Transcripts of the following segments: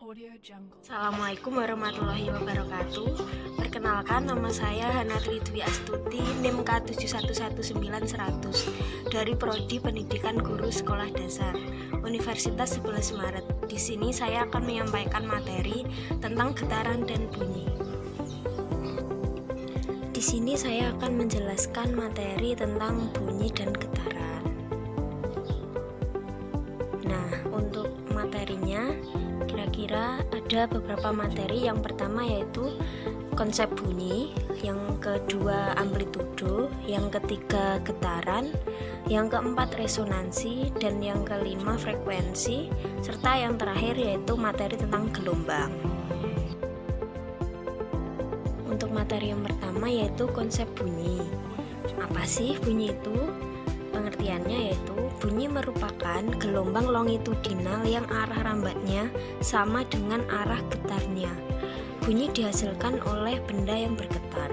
Audio Jungle. Assalamualaikum warahmatullahi wabarakatuh. Perkenalkan, nama saya Hanatri Dwi Astuti, NIM K711100 dari Prodi Pendidikan Guru Sekolah Dasar Universitas 11 Maret. Di sini saya akan menyampaikan materi tentang getaran dan bunyi. Di sini saya akan menjelaskan materi tentang bunyi dan getaran. Nah, untuk materinya kira-kira ada beberapa materi. Yang pertama yaitu konsep bunyi, yang kedua amplitudo, yang ketiga getaran, yang keempat resonansi, dan yang kelima frekuensi, serta yang terakhir yaitu materi tentang gelombang. Untuk materi yang pertama yaitu konsep bunyi. Apa sih bunyi itu? Pengertiannya yaitu bunyi merupakan gelombang longitudinal yang arah rambatnya sama dengan arah getarnya. Bunyi dihasilkan oleh benda yang bergetar.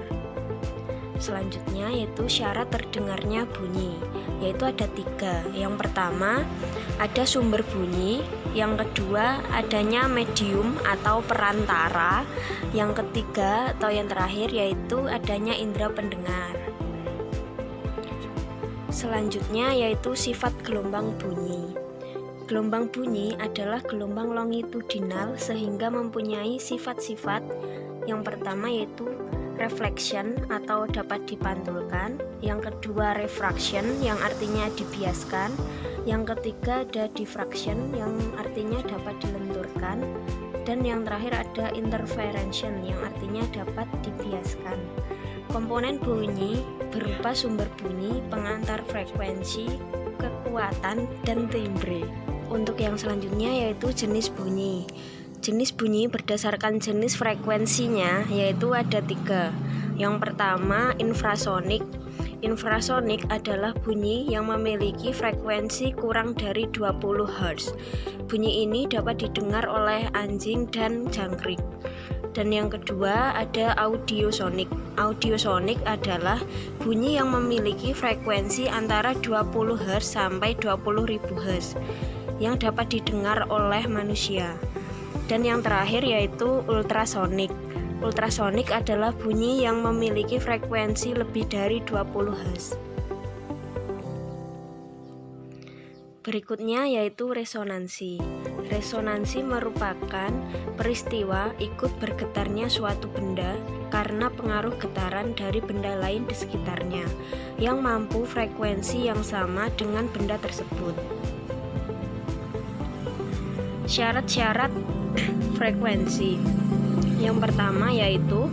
Selanjutnya yaitu syarat terdengarnya bunyi, yaitu ada 3. Yang pertama, ada sumber bunyi. Yang kedua, adanya medium atau perantara. Yang ketiga atau yang terakhir yaitu adanya indera pendengar. Selanjutnya yaitu sifat gelombang bunyi. Gelombang bunyi adalah gelombang longitudinal sehingga mempunyai sifat-sifat. Yang pertama yaitu reflection atau dapat dipantulkan. Yang kedua refraction yang artinya dibiaskan. Yang ketiga ada diffraction yang artinya dapat dilenturkan. Dan yang terakhir ada interferential yang artinya dapat dibiaskan. Komponen bunyi berupa sumber bunyi, pengantar frekuensi, kekuatan, dan timbre. Untuk yang selanjutnya yaitu jenis bunyi. Jenis bunyi berdasarkan jenis frekuensinya yaitu ada 3. Yang pertama infrasonik. Infrasonik adalah bunyi yang memiliki frekuensi kurang dari 20 Hz. Bunyi ini dapat didengar oleh anjing dan jangkrik. Dan yang kedua ada audiosonik. Audiosonik adalah bunyi yang memiliki frekuensi antara 20 Hz sampai 20.000 Hz yang dapat didengar oleh manusia. Dan yang terakhir yaitu ultrasonik. Ultrasonik adalah bunyi yang memiliki frekuensi lebih dari 20 Hz. Berikutnya yaitu resonansi. Resonansi merupakan peristiwa ikut bergetarnya suatu benda karena pengaruh getaran dari benda lain di sekitarnya yang mampu frekuensi yang sama dengan benda tersebut. Syarat-syarat frekuensi. Yang pertama yaitu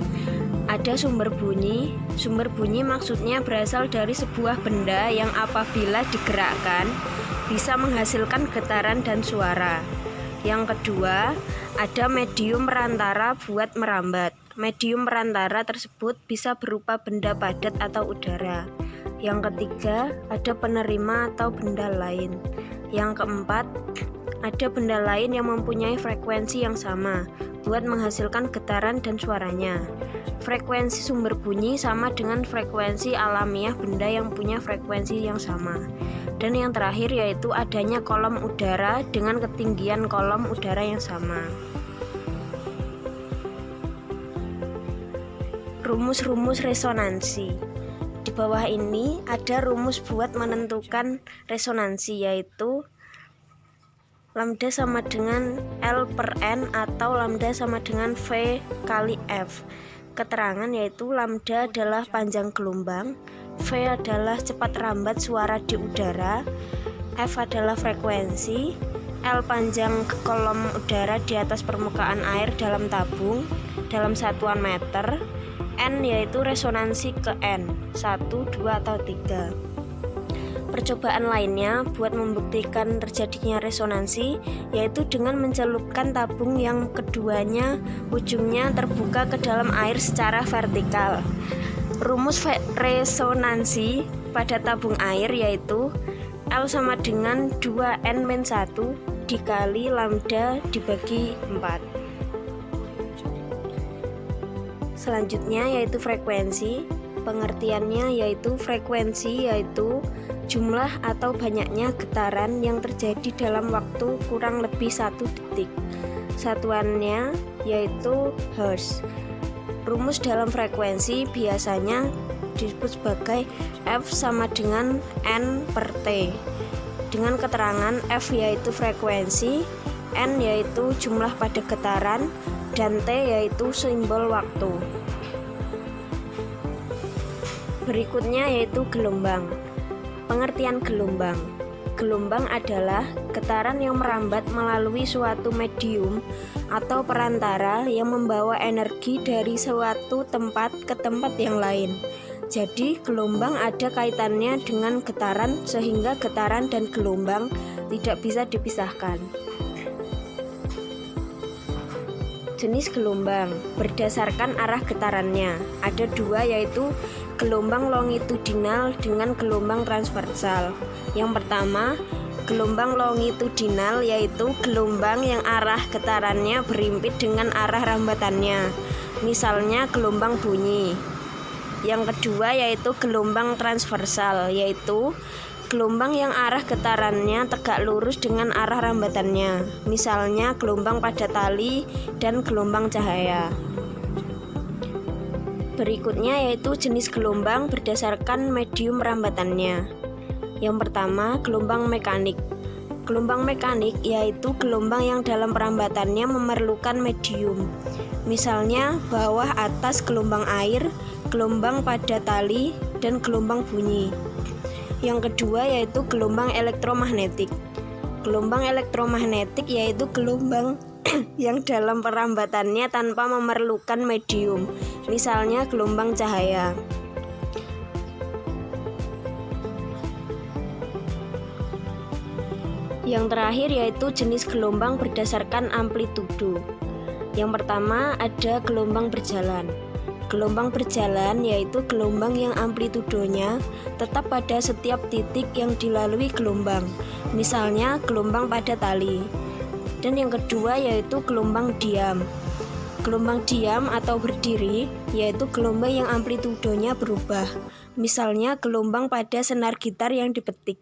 ada sumber bunyi. Sumber bunyi maksudnya berasal dari sebuah benda yang apabila digerakkan bisa menghasilkan getaran dan suara. Yang kedua, ada medium perantara buat merambat. Medium perantara tersebut bisa berupa benda padat atau udara. Yang ketiga, ada penerima atau benda lain. Yang keempat, ada benda lain yang mempunyai frekuensi yang sama buat menghasilkan getaran dan suaranya. Frekuensi sumber bunyi sama dengan frekuensi alamiah benda yang punya frekuensi yang sama. Dan yang terakhir yaitu adanya kolom udara dengan ketinggian kolom udara yang sama. Rumus-rumus resonansi. Di bawah ini ada rumus buat menentukan resonansi yaitu lambda sama dengan L per N atau lambda sama dengan V kali F. Keterangan yaitu lambda adalah panjang gelombang, V adalah cepat rambat suara di udara, F adalah frekuensi, L panjang kolom udara di atas permukaan air dalam tabung dalam satuan meter, N yaitu resonansi ke N, 1, 2, atau 3. Percobaan lainnya buat membuktikan terjadinya resonansi yaitu dengan mencelupkan tabung yang keduanya ujungnya terbuka ke dalam air secara vertikal. Rumus resonansi pada tabung air yaitu L sama dengan 2N-1 dikali lambda dibagi 4. Selanjutnya yaitu frekuensi. Pengertiannya yaitu frekuensi yaitu jumlah atau banyaknya getaran yang terjadi dalam waktu kurang lebih 1 detik. Satuannya yaitu Hertz. Rumus dalam frekuensi biasanya disebut sebagai F sama dengan N per T, dengan keterangan F yaitu frekuensi, N yaitu jumlah pada getaran, dan T yaitu simbol waktu. Berikutnya yaitu gelombang. Pengertian gelombang. Gelombang adalah getaran yang merambat melalui suatu medium atau perantara yang membawa energi dari suatu tempat ke tempat yang lain. Jadi, gelombang ada kaitannya dengan getaran sehingga getaran dan gelombang tidak bisa dipisahkan. Jenis gelombang berdasarkan arah getarannya. Ada dua, yaitu gelombang longitudinal dengan gelombang transversal. Yang pertama, gelombang longitudinal yaitu gelombang yang arah getarannya berimpit dengan arah rambatannya. Misalnya gelombang bunyi. Yang kedua yaitu gelombang transversal, yaitu gelombang yang arah getarannya tegak lurus dengan arah rambatannya. Misalnya gelombang pada tali dan gelombang cahaya. Berikutnya yaitu jenis gelombang berdasarkan medium rambatannya. Yang pertama, gelombang mekanik. Gelombang mekanik yaitu gelombang yang dalam perambatannya memerlukan medium. Misalnya bawah atas gelombang air, gelombang pada tali, dan gelombang bunyi. Yang kedua yaitu gelombang elektromagnetik. Gelombang elektromagnetik yaitu gelombang yang dalam perambatannya tanpa memerlukan medium. Misalnya gelombang cahaya. Yang terakhir yaitu jenis gelombang berdasarkan amplitudo. Yang pertama ada gelombang berjalan. Gelombang berjalan yaitu gelombang yang amplitudonya tetap pada setiap titik yang dilalui gelombang. Misalnya gelombang pada tali. Dan yang kedua yaitu gelombang diam. Gelombang diam atau berdiri yaitu gelombang yang amplitudonya berubah. Misalnya gelombang pada senar gitar yang dipetik.